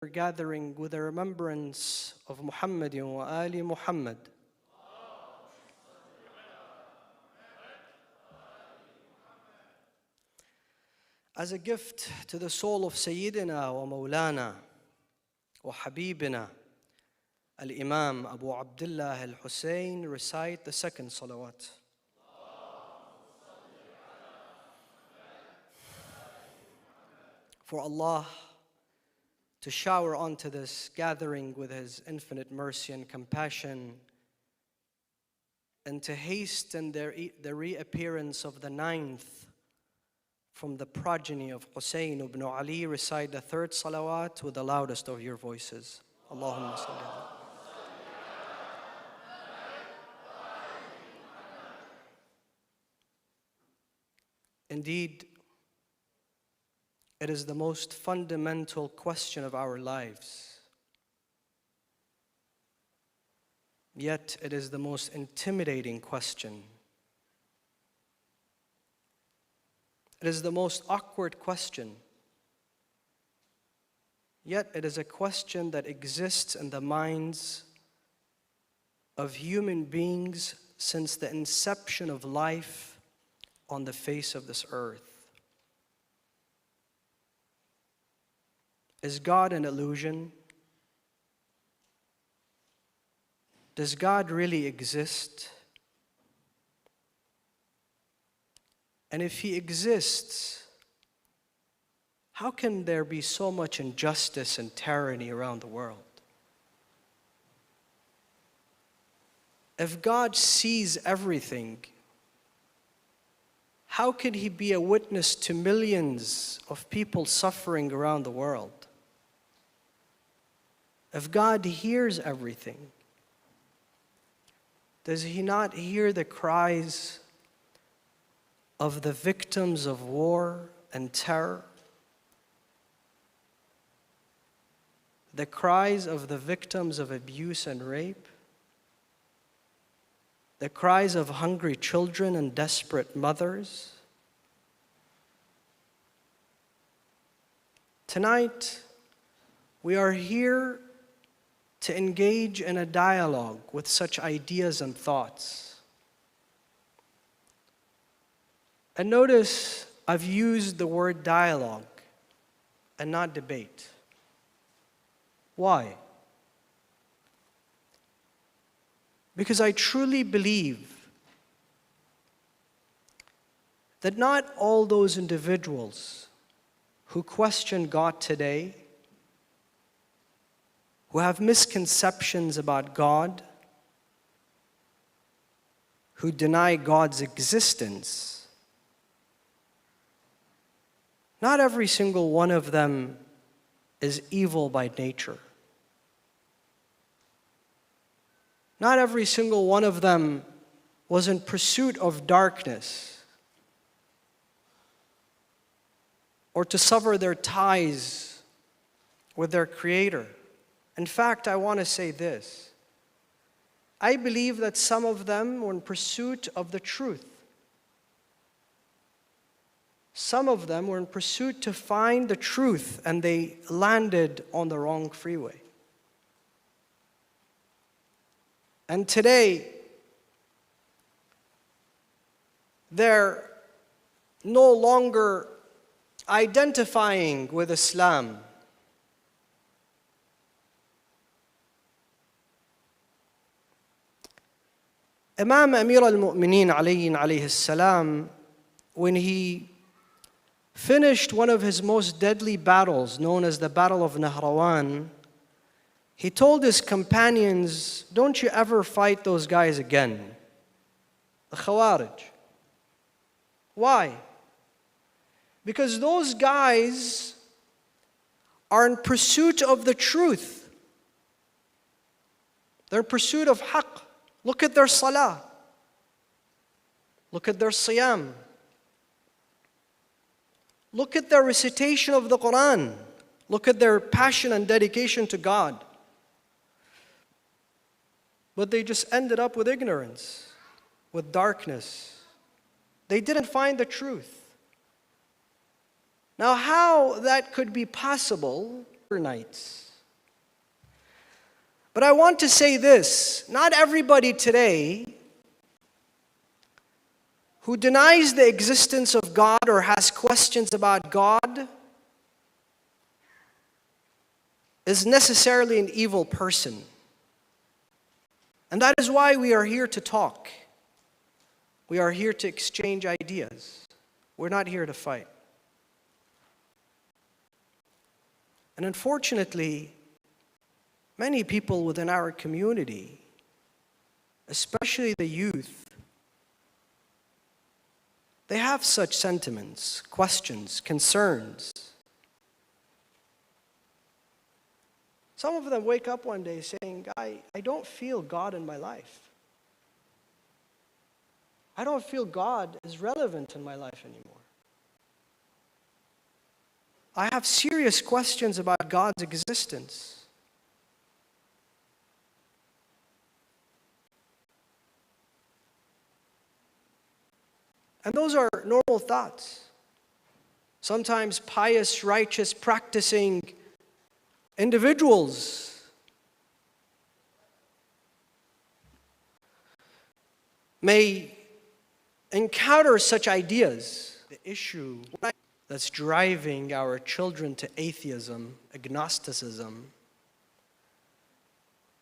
We're gathering with a remembrance of Muhammad wa Ali Muhammad. As a gift to the soul of Sayyidina wa Mawlana wa Habibina Al-Imam Abu Abdullah Al-Hussein, recite the second salawat. For Allah to shower onto this gathering with His infinite mercy and compassion, and to hasten the reappearance of the ninth from the progeny of Hussein ibn Ali, recite the third salawat with the loudest of your voices. Allahumma salli ala. Indeed, it is the most fundamental question of our lives. Yet it is the most intimidating question. It is the most awkward question. Yet it is a question that exists in the minds of human beings since the inception of life on the face of this earth. Is God an illusion? Does God really exist? And if He exists, how can there be so much injustice and tyranny around the world? If God sees everything, how can He be a witness to millions of people suffering around the world? If God hears everything, does He not hear the cries of the victims of war and terror? The cries of the victims of abuse and rape? The cries of hungry children and desperate mothers? Tonight, we are here to engage in a dialogue with such ideas and thoughts. And notice I've used the word dialogue and not debate. Why? Because I truly believe that not all those individuals who question God today, who have misconceptions about God, who deny God's existence, not every single one of them is evil by nature. Not every single one of them was in pursuit of darkness or to sever their ties with their Creator. In fact, I want to say this. I believe that some of them were in pursuit of the truth. Some of them were in pursuit to find the truth, and they landed on the wrong freeway. And today, they're no longer identifying with Islam. Imam Amir al-Mu'mineen alayhi salam, when he finished one of his most deadly battles, known as the Battle of Nahrawan, he told his companions, don't you ever fight those guys again, the Khawarij. Why? Because those guys are in pursuit of the truth. They're in pursuit of haqq. Look at their salah. Look at their siyam. Look at their recitation of the Quran. Look at their passion and dedication to God. But they just ended up with ignorance, with darkness. They didn't find the truth. Now, how that could be possible nights. But I want to say this, not everybody today who denies the existence of God or has questions about God is necessarily an evil person. And that is why we are here to talk. We are here to exchange ideas. We're not here to fight. And unfortunately, many people within our community, especially the youth, they have such sentiments, questions, concerns. Some of them wake up one day saying, I don't feel God in my life. I don't feel God is relevant in my life anymore. I have serious questions about God's existence. And those are normal thoughts. Sometimes pious, righteous, practicing individuals may encounter such ideas. The issue that's driving our children to atheism, agnosticism,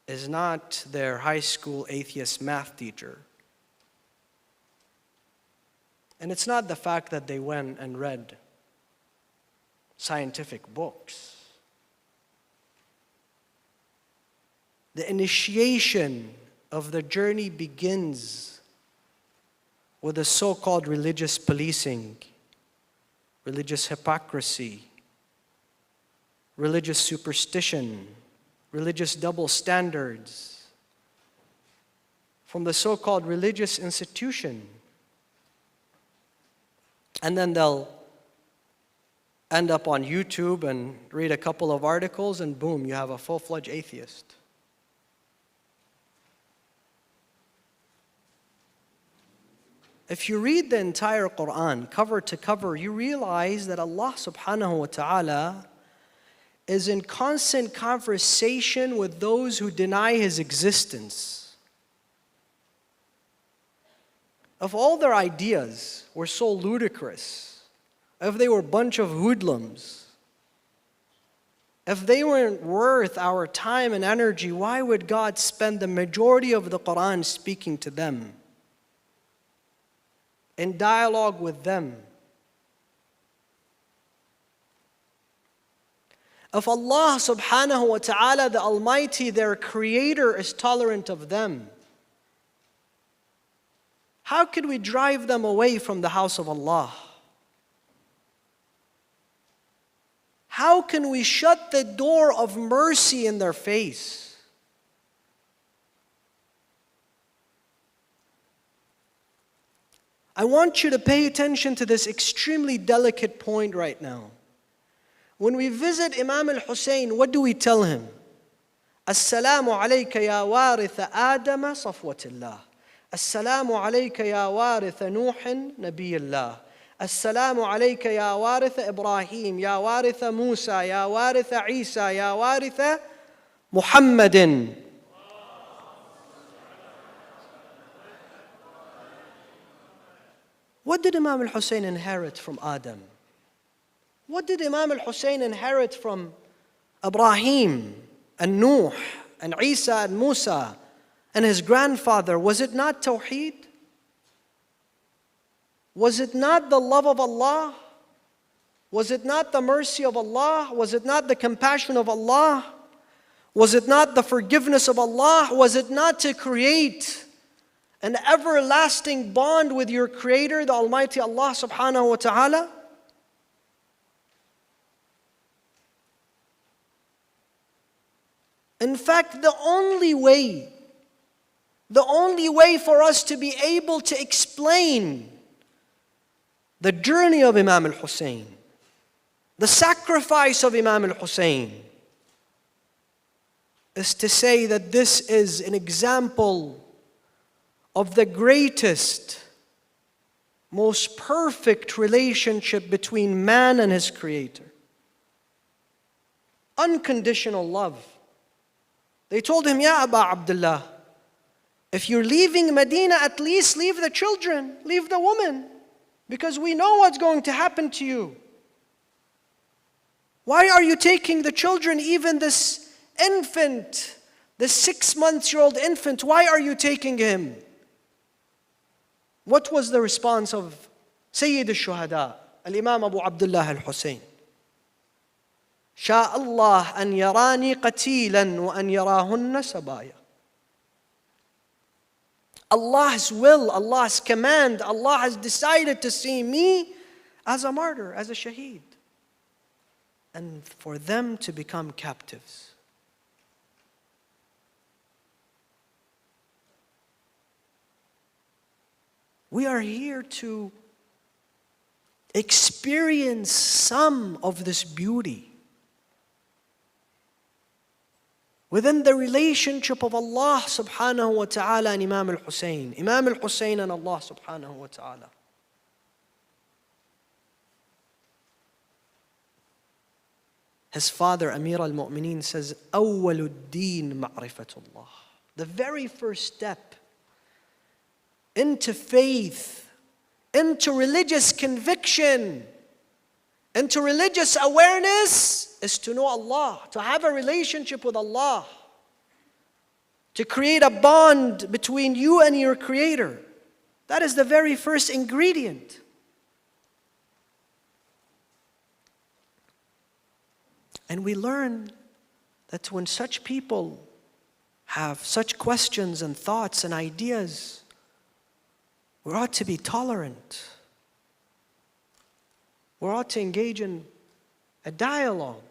is not their high school atheist math teacher. And it's not the fact that they went and read scientific books. The initiation of the journey begins with the so-called religious policing, religious hypocrisy, religious superstition, religious double standards, from the so-called religious institution. And then they'll end up on YouTube and read a couple of articles, and boom, you have a full-fledged atheist. If you read the entire Quran, cover to cover, you realize that Allah subhanahu wa ta'ala is in constant conversation with those who deny His existence. If all their ideas were so ludicrous, if they were a bunch of hoodlums, if they weren't worth our time and energy, why would God spend the majority of the Quran speaking to them, in dialogue with them? If Allah subhanahu wa ta'ala, the Almighty, their Creator, is tolerant of them, how could we drive them away from the house of Allah? How can we shut the door of mercy in their face? I want you to pay attention to this extremely delicate point right now. When we visit Imam al-Hussein, what do we tell him? Assalamu alayka ya waritha Adama safwatillah. Assalamu alayka ya waritha Nuhin nabiyillah. Assalamu alayka ya waritha Ibrahim, ya waritha Musa, ya waritha Isa, ya waritha Muhammadin. What did Imam al-Hussein inherit from Adam? What did Imam al-Hussein inherit from Ibrahim and Nuh and Isa and Musa and his grandfather? Was it not Tawheed? Was it not the love of Allah? Was it not the mercy of Allah? Was it not the compassion of Allah? Was it not the forgiveness of Allah? Was it not to create an everlasting bond with your Creator, the Almighty Allah subhanahu wa ta'ala? In fact, the only way for us to be able to explain the journey of Imam al-Hussein, the sacrifice of Imam al-Hussein, is to say that this is an example of the greatest, most perfect relationship between man and his Creator. Unconditional love. They told him, Ya Aba Abdullah, if you're leaving Medina, at least leave the children, leave the woman, because we know what's going to happen to you. Why are you taking the children, even this infant, this 6-month-old infant, why are you taking him? What was the response of Sayyid al-Shuhada, Al-Imam Abu Abdullah al-Hussein? شاء الله أن يراني قتيلا وأن يراهن سبايا. Allah's will, Allah's command, Allah has decided to see me as a martyr, as a shaheed, and for them to become captives. We are here to experience some of this beauty within the relationship of Allah subhanahu wa ta'ala and Imam al-Hussein. Imam al-Hussein and Allah subhanahu wa ta'ala. His father, Amir al-Mu'mineen, says, أول الدين معرفة الله. The very first step into faith, into religious conviction, into religious awareness is to know Allah, to have a relationship with Allah, to create a bond between you and your Creator. That is the very first ingredient. And we learn that when such people have such questions and thoughts and ideas, we ought to be tolerant. We ought to engage in a dialogue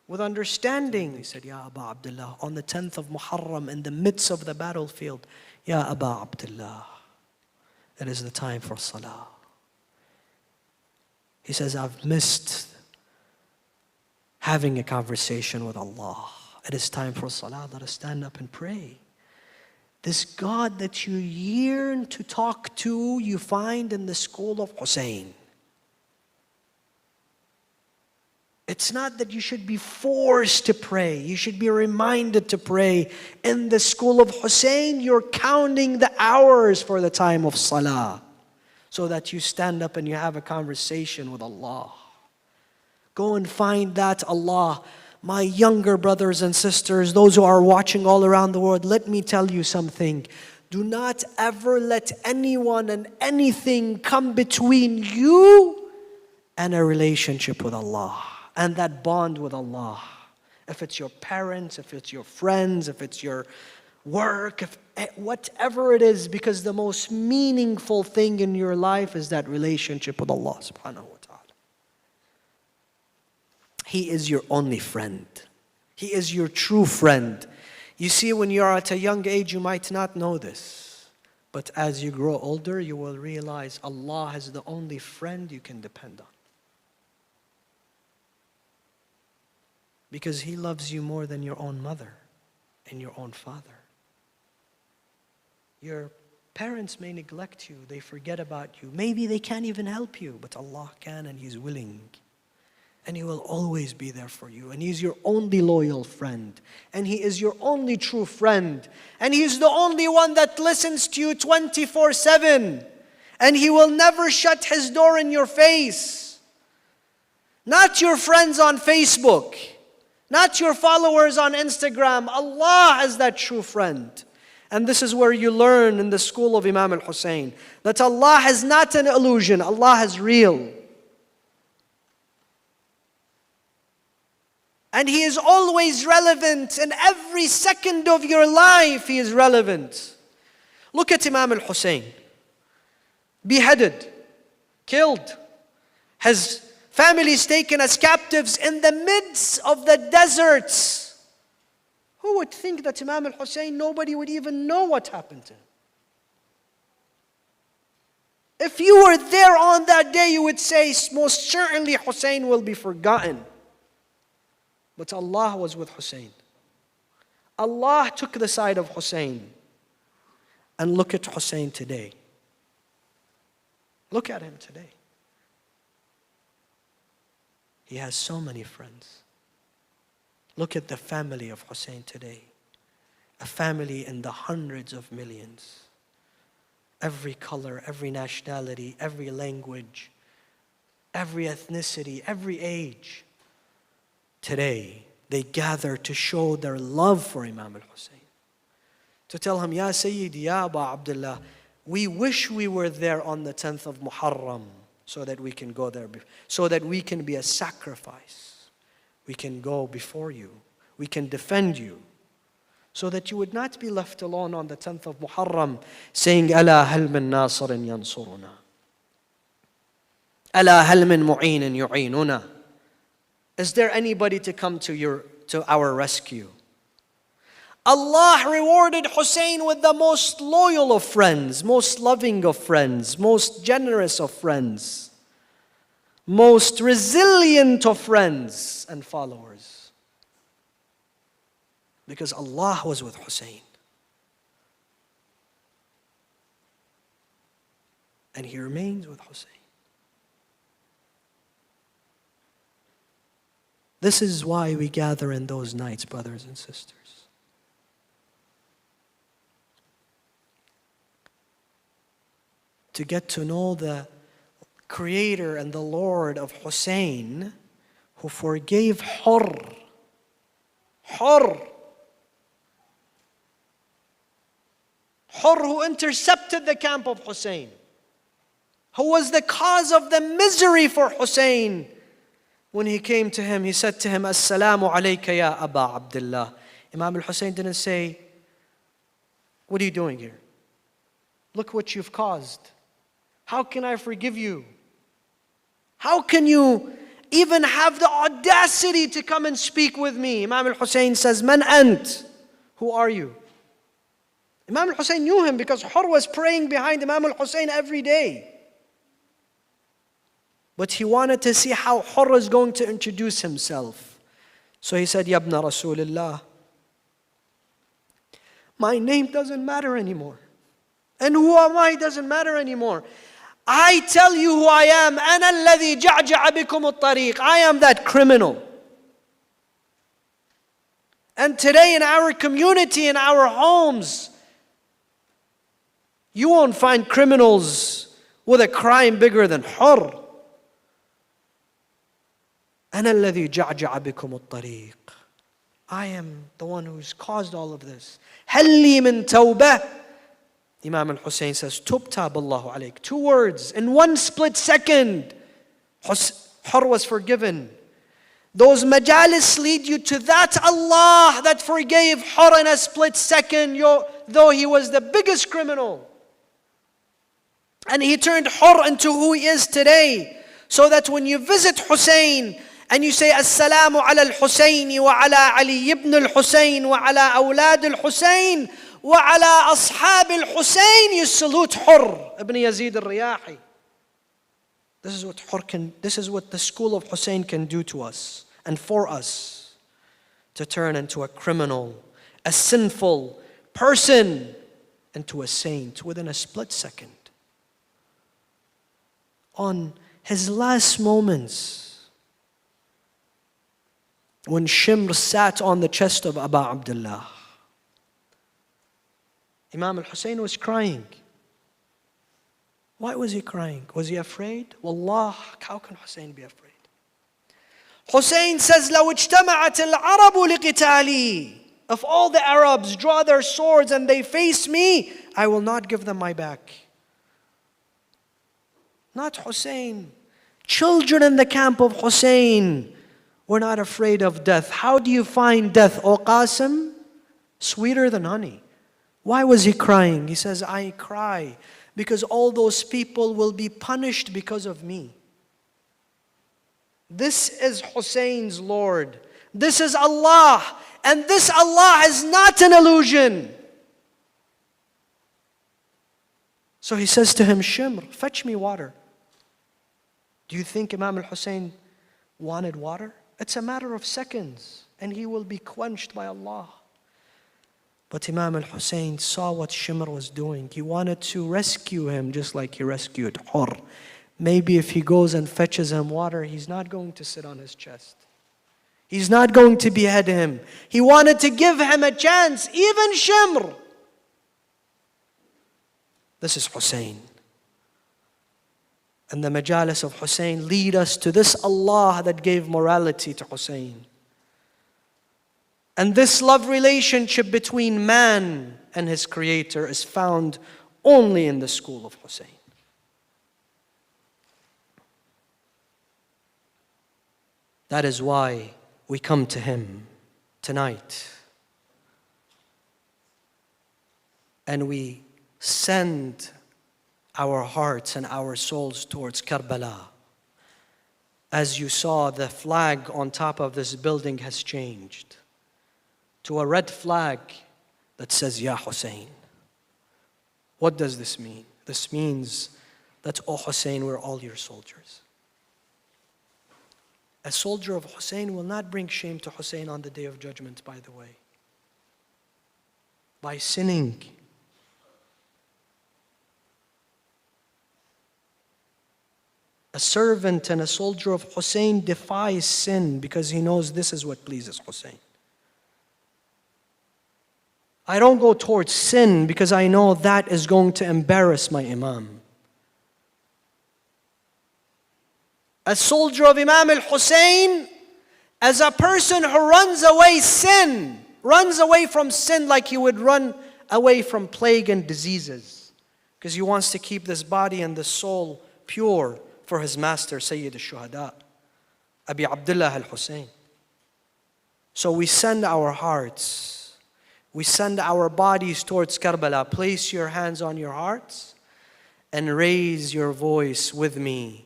with understanding. He said, Ya Aba Abdullah, on the 10th of Muharram, in the midst of the battlefield, Ya Aba Abdullah, it is the time for salah. He says, I've missed having a conversation with Allah. It is time for salah. Let us stand up and pray. This God that you yearn to talk to, you find in the school of Hussein. It's not that you should be forced to pray. You should be reminded to pray. In the school of Hussein, you're counting the hours for the time of salah, so that you stand up and you have a conversation with Allah. Go and find that Allah. My younger brothers and sisters, those who are watching all around the world, let me tell you something. Do not ever let anyone and anything come between you and a relationship with Allah and that bond with Allah. If it's your parents, if it's your friends, if it's your work, whatever it is, because the most meaningful thing in your life is that relationship with Allah subhanahu wa ta'ala. He is your only friend. He is your true friend. You see, when you are at a young age, you might not know this. But as you grow older, you will realize Allah is the only friend you can depend on. Because He loves you more than your own mother and your own father. Your parents may neglect you, they forget about you. Maybe they can't even help you, but Allah can, and He's willing. And He will always be there for you. And He's your only loyal friend. And He is your only true friend. And He's the only one that listens to you 24/7. And He will never shut His door in your face. Not your friends on Facebook. Not your followers on Instagram. Allah is that true friend. And this is where you learn in the school of Imam al-Hussein that Allah is not an illusion. Allah is real. And He is always relevant. In every second of your life, He is relevant. Look at Imam al-Hussein. Beheaded, killed. His family is taken as captives in the midst of the deserts. Who would think that Imam al-Hussein, nobody would even know what happened to him? If you were there on that day, you would say, most certainly Hussein will be forgotten. But Allah was with Hussein. Allah took the side of Hussein. And look at Hussein today. Look at him today. He has so many friends. Look at the family of Hussein today. a family in the hundreds of millions. Every color, every nationality, every language, every ethnicity, every age. Today, they gather to show their love for Imam al-Hussein. To tell him, Ya Sayyidi, Ya Aba Abdullah, we wish we were there on the 10th of Muharram so that we can go there, so that we can be a sacrifice. We can go before you. We can defend you. So that you would not be left alone on the 10th of Muharram saying, أَلَا هَلْ مِن نَاصِرٍ يَنصُرُنَا أَلَا هَلْ مِن مُعِينٍ يُعِينُنَا. Is there anybody to come to our rescue? Allah rewarded Hussein with the most loyal of friends, most loving of friends, most generous of friends, most resilient of friends and followers. Because Allah was with Hussein. And He remains with Hussein. This is why we gather in those nights, brothers and sisters. To get to know the Creator and the Lord of Hussein, who forgave Hurr. Hurr, who intercepted the camp of Hussein, who was the cause of the misery for Hussein. When he came to him, he said to him, Assalamu alayka ya Aba Abdullah. Imam al-Hussein didn't say, what are you doing here? Look what you've caused. How can I forgive you? How can you even have the audacity to come and speak with me? Imam al-Hussein says, Man ant? Who are you? Imam al-Hussein knew him because Hurr was praying behind Imam al-Hussein every day. But he wanted to see how Hurr is going to introduce himself. So he said, Yabna Rasulullah, my name doesn't matter anymore. And who am I doesn't matter anymore. I tell you who I am. أنا الذي جعجع بكم الطريق. I am that criminal. And today in our community, in our homes, you won't find criminals with a crime bigger than Hurr. أنا الذي جعجع بكم الطريق. I am the one who's caused all of this. هل لي من توبة? Imam al-Hussein says, Tub tab Allahu alayk. 2 words. In 1 split second, Hurr was forgiven. Those majalis lead you to that Allah that forgave Hurr in a split second, though he was the biggest criminal. And he turned Hurr into who he is today. So that when you visit Hussein, and you say, Assalamu ala al-Husayni wa ala Ali ibn al-Husayn wa ala awlad al-Husayn wa ala ashab al-Husayn, you salute Hurr ibn Yazid al-Riyahi. This is what the school of Hussein can do to us and for us, to turn into a criminal, a sinful person into a saint within a split second. On his last moments, when Shimr sat on the chest of Aba Abdullah, Imam al-Hussein was crying. Why was he crying? Was he afraid? Wallah, how can Hussein be afraid? Hussein says, لو اجتمعت العرب لقتالي. If all the Arabs draw their swords and they face me, I will not give them my back. Not Hussein. Children in the camp of Hussein were not afraid of death. How do you find death, O Qasim? Sweeter than honey. Why was he crying? He says, I cry because all those people will be punished because of me. This is Hussein's Lord. This is Allah. And this Allah is not an illusion. So he says to him, Shimr, fetch me water. Do you think Imam al-Hussein wanted water? It's a matter of seconds, and he will be quenched by Allah. But Imam al-Hussein saw what Shimr was doing. He wanted to rescue him just like he rescued Hurr. Maybe if he goes and fetches him water, he's not going to sit on his chest. He's not going to behead him. He wanted to give him a chance, even Shimr. This is Hussein. And the majalis of Hussein lead us to this Allah that gave morality to Hussein. And this love relationship between man and his creator is found only in the school of Hussein. That is why we come to him tonight. And we send our hearts and our souls towards Karbala. As you saw, the flag on top of this building has changed to a red flag that says, Ya Hussein. What does this mean? This means that, O Hussein, we're all your soldiers. A soldier of Hussein will not bring shame to Hussein on the Day of Judgment, by the way. By sinning. A servant and a soldier of Hussein defies sin because he knows this is what pleases Hussein. I don't go towards sin because I know that is going to embarrass my Imam. A soldier of Imam al-Hussein, as a person who runs away from sin like he would run away from plague and diseases, because he wants to keep this body and the soul pure for his master, Sayyid al-Shuhada, Abi Abdullah al-Hussein. So we send our hearts, we send our bodies towards Karbala. Place your hands on your hearts and raise your voice with me.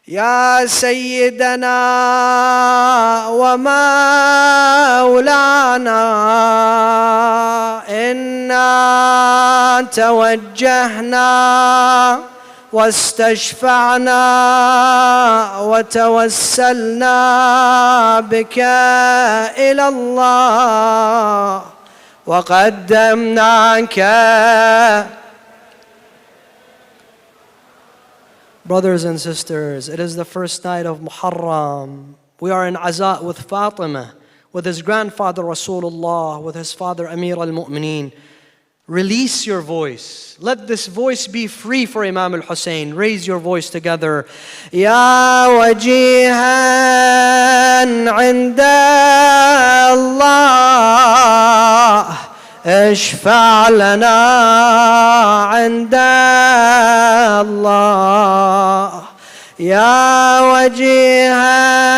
Ya Sayyidana wa Maulana, inna tawajjahna واستشفعنا وتوسلنا بك إلى الله وقدمناك. Brothers and sisters, it is the first night of Muharram. We are in Aza with Fatima, with his grandfather Rasulullah, with his father Amir al-Mu'mineen. Release your voice. Let this voice be free for Imam al-Hussein. Raise your voice together. Ya wajihan 'inda Allah, ishfa' lana 'inda Allah. Ya wajihan.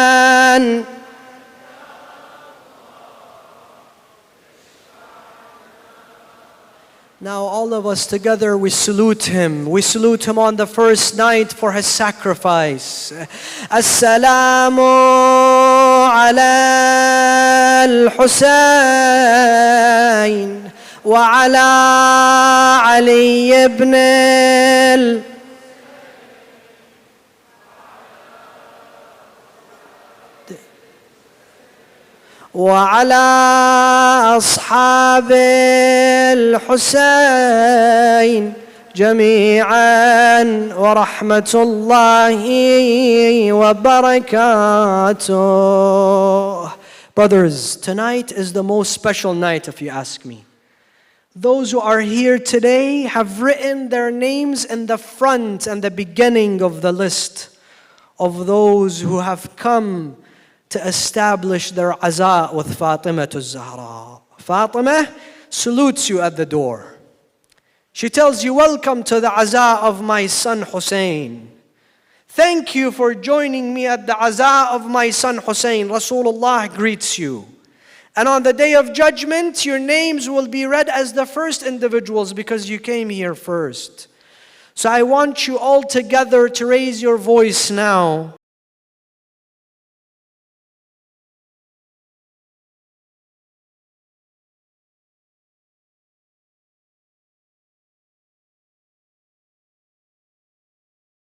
Now all of us together, we salute him. We salute him on the first night for his sacrifice. As-salamu ala al-Husayn wa ala Ali ibn al وعلى أصحاب الحسين جميعا ورحمة الله وبركاته. Brothers, tonight is the most special night if you ask me. Those who are here today have written their names in the front and the beginning of the list of those who have come to establish their aza with Fatima al-Zahra. Fatima salutes you at the door. She tells you, welcome to the aza of my son Hussein. Thank you for joining me at the aza of my son Hussein. Rasulullah greets you. And on the Day of Judgment, your names will be read as the first individuals because you came here first. So I want you all together to raise your voice now